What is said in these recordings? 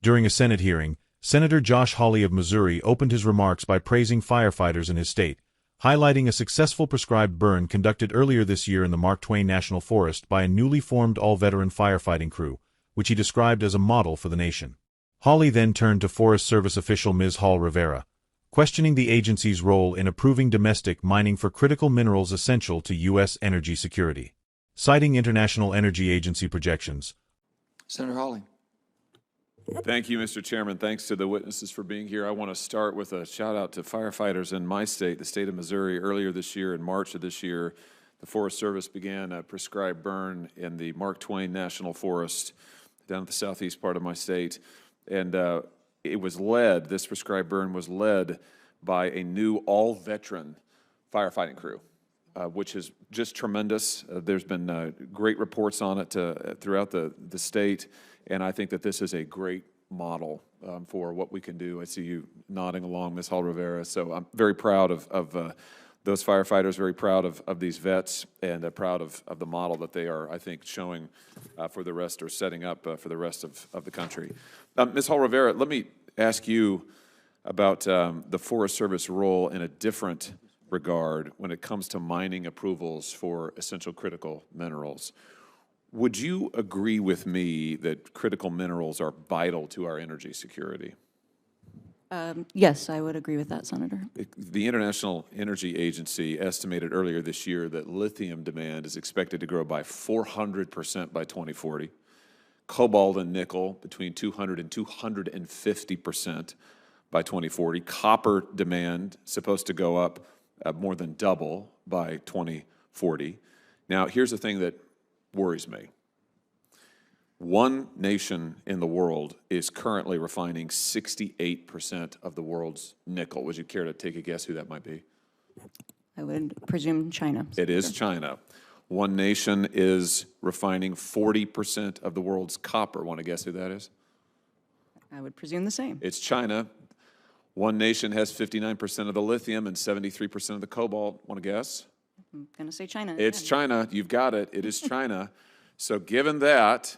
During a Senate hearing, Senator Josh Hawley of Missouri opened his remarks by praising firefighters in his state, highlighting a successful prescribed burn conducted earlier this year in the Mark Twain National Forest by a newly formed all-veteran firefighting crew, which he described as a model for the nation. Hawley then turned to Forest Service official Ms. Rivera, questioning the agency's role in approving domestic mining for critical minerals essential to U.S. energy security. Citing International Energy Agency projections, Senator Hawley. Thank you, Mr. Chairman. Thanks to the witnesses for being here. I want to start with a shout out to firefighters in my state, the state of Missouri. Earlier this year, in March of this year, the Forest Service began a prescribed burn in the Mark Twain National Forest down at the southeast part of my state. And it was led, this prescribed burn was led by a new all-veteran firefighting crew, which is just tremendous. There's been great reports on it throughout the state, and I think that this is a great model for what we can do. I see you nodding along, Ms. Rivera. So I'm very proud of those firefighters, very proud of these vets, and proud of the model that they are, I think, showing for the rest, or setting up for the rest of the country. Ms. Rivera, let me ask you about the Forest Service role in a different regard when it comes to mining approvals for essential critical minerals. Would you agree with me that critical minerals are vital to our energy security? Yes, I would agree with that, Senator. The International Energy Agency estimated earlier this year that lithium demand is expected to grow by 400% by 2040. Cobalt and nickel between 200 and 250% by 2040. Copper demand supposed to go up more than double by 2040. Now, here's the thing that worries me. One nation in the world is currently refining 68% of the world's nickel. Would you care to take a guess who that might be? I would presume China. It is China. One nation is refining 40% of the world's copper. Want to guess who that is? I would presume the same. It's China. One nation has 59% of the lithium and 73% of the cobalt. Want to guess? I'm going to say China. It's China. You've got it. It is China. So given that,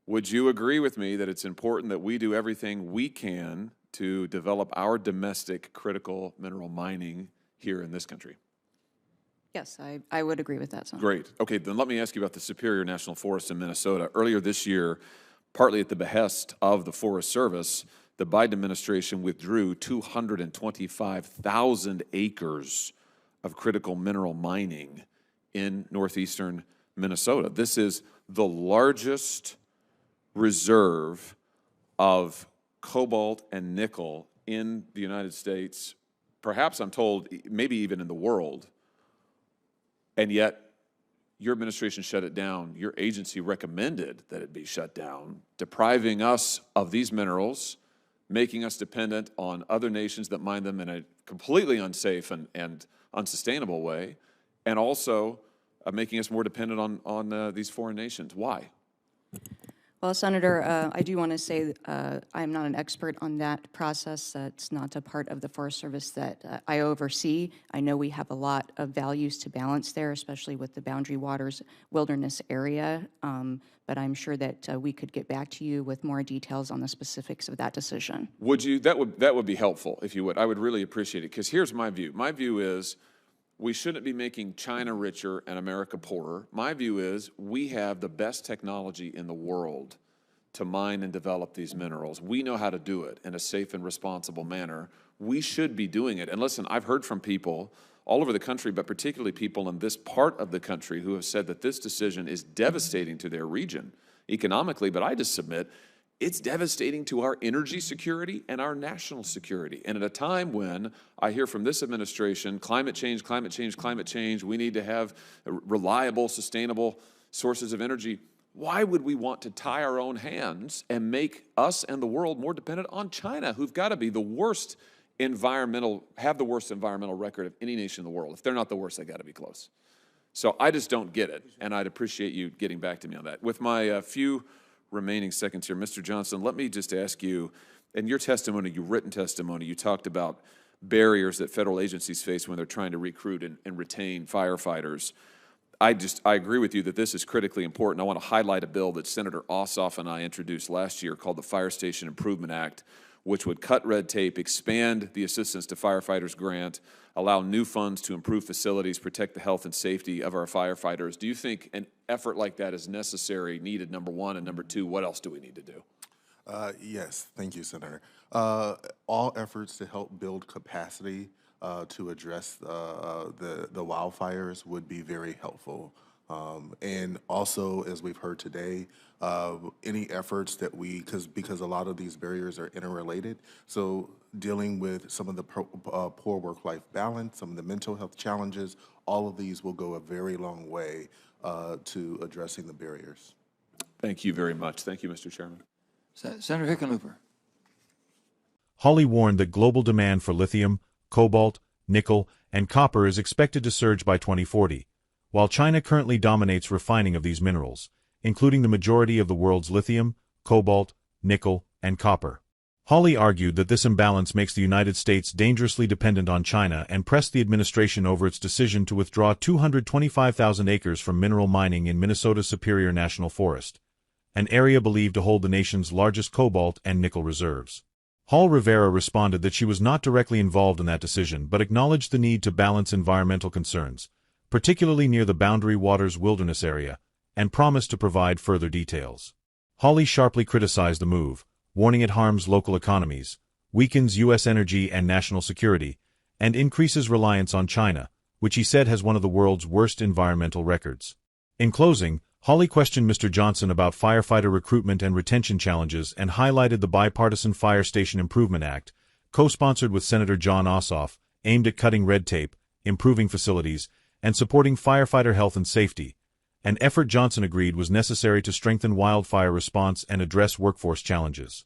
would you agree with me that it's important that we do everything we can to develop our domestic critical mineral mining here in this country? Yes, I would agree with that, Senator. Great. Okay, then let me ask you about the Superior National Forest in Minnesota. Earlier this year, partly at the behest of the Forest Service, the Biden administration withdrew 225,000 acres of critical mineral mining in northeastern Minnesota. This is the largest reserve of cobalt and nickel in the United States, perhaps I'm told maybe even in the world, and yet your administration shut it down. Your agency recommended that it be shut down, depriving us of these minerals, making us dependent on other nations that mine them in a completely unsafe and unsustainable way, and also making us more dependent on these foreign nations. Why? Well, Senator, I do want to say I'm not an expert on that process. That's not a part of the Forest Service that I oversee. I know we have a lot of values to balance there, especially with the Boundary Waters Wilderness area, but I'm sure that we could get back to you with more details on the specifics of that decision. Would you? That would be helpful, if you would. I would really appreciate it, because here's my view. My view is we shouldn't be making China richer and America poorer. My view is we have the best technology in the world to mine and develop these minerals. We know how to do it in a safe and responsible manner. We should be doing it. And listen, I've heard from people all over the country, but particularly people in this part of the country, who have said that this decision is devastating to their region economically, but I just submit it's devastating to our energy security and our national security. And at a time when I hear from this administration, climate change, climate change, climate change, we need to have reliable, sustainable sources of energy, why would we want to tie our own hands and make us and the world more dependent on China, who've got to be the worst have the worst environmental record of any nation in the world? If they're not the worst, they got to be close. So I just don't get it, and I'd appreciate you getting back to me on that. With my few remaining seconds here, Mr. Johnson, let me just ask you, in your testimony, your written testimony, you talked about barriers that federal agencies face when they're trying to recruit and retain firefighters. I agree with you that this is critically important. I want to highlight a bill that Senator Ossoff and I introduced last year called the Fire Station Improvement Act, which would cut red tape, expand the Assistance to Firefighters grant, allow new funds to improve facilities, protect the health and safety of our firefighters. Do you think an effort like that is necessary, needed, number one, and number two, what else do we need to do? Yes, thank you, Senator. All efforts to help build capacity to address the wildfires would be very helpful. And also, as we've heard today, any efforts that because a lot of these barriers are interrelated, so dealing with some of the poor work-life balance, some of the mental health challenges, all of these will go a very long way to addressing the barriers. Thank you very much. Thank you, Mr. Chairman. Senator Hickenlooper. Hawley warned that global demand for lithium, cobalt, nickel, and copper is expected to surge by 2040, while China currently dominates refining of these minerals, including the majority of the world's lithium, cobalt, nickel, and copper. Hawley argued that this imbalance makes the United States dangerously dependent on China and pressed the administration over its decision to withdraw 225,000 acres from mineral mining in Minnesota's Superior National Forest, an area believed to hold the nation's largest cobalt and nickel reserves. Rivera responded that she was not directly involved in that decision but acknowledged the need to balance environmental concerns, particularly near the Boundary Waters Wilderness area, and promised to provide further details. Hawley sharply criticized the move, warning it harms local economies, weakens U.S. energy and national security, and increases reliance on China, which he said has one of the world's worst environmental records. In closing, Hawley questioned Mr. Johnson about firefighter recruitment and retention challenges and highlighted the bipartisan Fire Station Improvement Act, co-sponsored with Senator John Ossoff, aimed at cutting red tape, improving facilities, and supporting firefighter health and safety, an effort Johnson agreed was necessary to strengthen wildfire response and address workforce challenges.